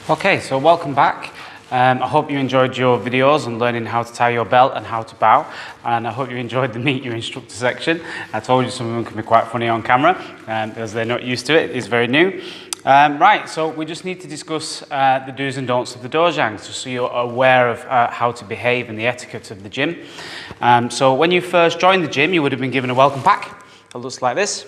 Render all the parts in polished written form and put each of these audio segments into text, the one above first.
Okay, so welcome back. I hope you enjoyed your videos on learning how to tie your belt and how to bow, and I hope you enjoyed the Meet Your Instructor section. I told you some of them can be quite funny on camera because they're not used to it. It's very new. Right, so we just need to discuss the do's and don'ts of the dojang, just so you're aware of how to behave and the etiquette of the gym. So when you first joined the gym, you would have been given a welcome pack that looks like this.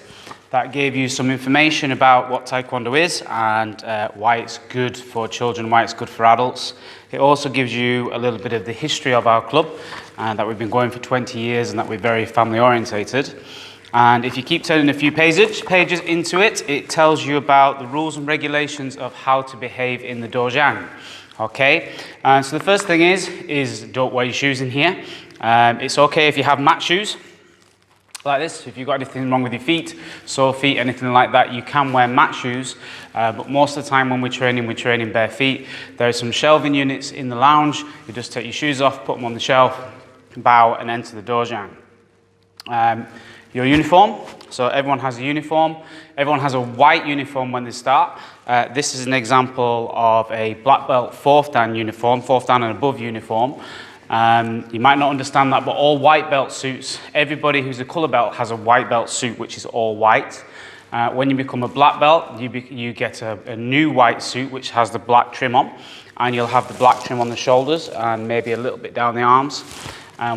That gave you some information about what Taekwondo is and why it's good for children, why it's good for adults. It also gives you a little bit of the history of our club that we've been going for 20 years and that we're very family orientated. And if you keep turning a few pages into it, it tells you about the rules and regulations of how to behave in the dojang. Okay, so the first thing is don't wear your shoes in here. It's okay if you have mat shoes like this. If you've got anything wrong with your feet, sore feet, anything like that, you can wear mat shoes, but most of the time when we're training bare feet. There are some shelving units in the lounge. You just take your shoes off, put them on the shelf, bow and enter the dojang. Your uniform, so everyone has a uniform. Everyone has a white uniform when they start. This is an example of a black belt 4th dan uniform, 4th dan and above uniform. You might not understand that, but all white belt suits, everybody who's a colour belt has a white belt suit, which is all white. When you become a black belt, you get a new white suit, which has the black trim on, and you'll have the black trim on the shoulders and maybe a little bit down the arms.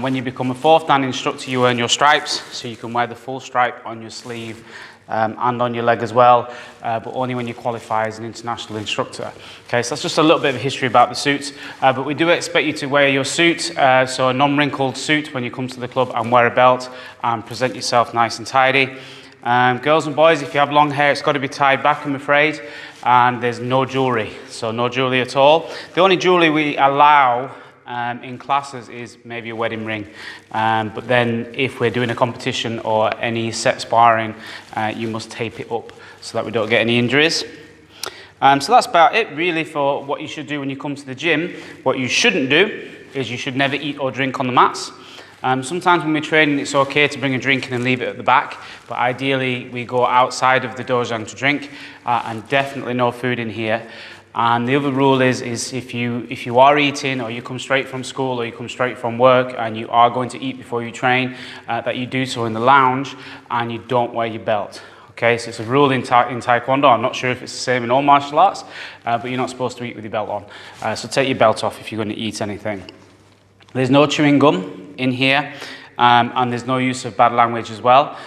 When you become a 4th dan instructor, you earn your stripes, so you can wear the full stripe on your sleeve and on your leg as well, but only when you qualify as an international instructor. Okay, so that's just a little bit of history about the suits, but we do expect you to wear your suit, so a non-wrinkled suit when you come to the club, and wear a belt and present yourself nice and tidy. Girls and boys, if you have long hair, it's got to be tied back, I'm afraid, and there's no jewellery, so no jewellery at all. The only jewellery we allow in classes is maybe a wedding ring, but then if we're doing a competition or any set sparring, you must tape it up so that we don't get any injuries. So that's about it really for what you should do when you come to the gym. What you shouldn't do is you should never eat or drink on the mats. Sometimes when we're training, it's okay to bring a drink in and leave it at the back, but ideally we go outside of the dojang to drink, and definitely no food in here. And the other rule is if you are eating, or you come straight from school, or you come straight from work and you are going to eat before you train, that you do so in the lounge and you don't wear your belt. Okay, so it's a rule in Taekwondo. I'm not sure if it's the same in all martial arts, but you're not supposed to eat with your belt on. So take your belt off if you're going to eat anything. There's no chewing gum in here, and there's no use of bad language as well.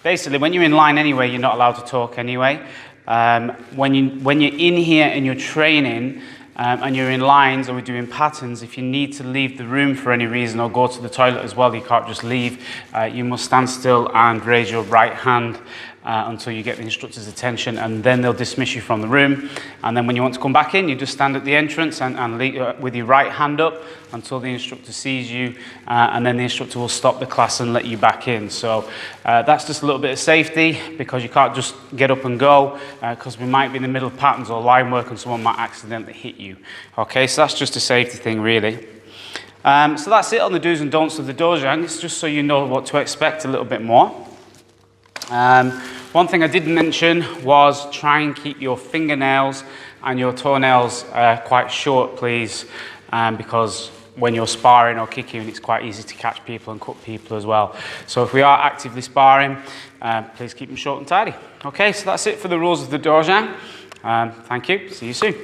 Basically, when you're in line anyway, you're not allowed to talk anyway. When you're in here and you're training and you're in lines or we're doing patterns, if you need to leave the room for any reason or go to the toilet as well, you can't just leave. You must stand still and raise your right hand until you get the instructor's attention, and then they'll dismiss you from the room. And then when you want to come back in, you just stand at the entrance and lead, with your right hand up until the instructor sees you, and then the instructor will stop the class and let you back in. So that's just a little bit of safety, because you can't just get up and go, because we might be in the middle of patterns or line work and someone might accidentally hit you. Okay, so that's just a safety thing really. So that's it on the do's and don'ts of the dojang. It's just so you know what to expect a little bit more. One thing I did mention was try and keep your fingernails and your toenails quite short, please, because when you're sparring or kicking, it's quite easy to catch people and cut people as well. So if we are actively sparring, please keep them short and tidy. Okay, so that's it for the rules of the dojang. Thank you. See you soon.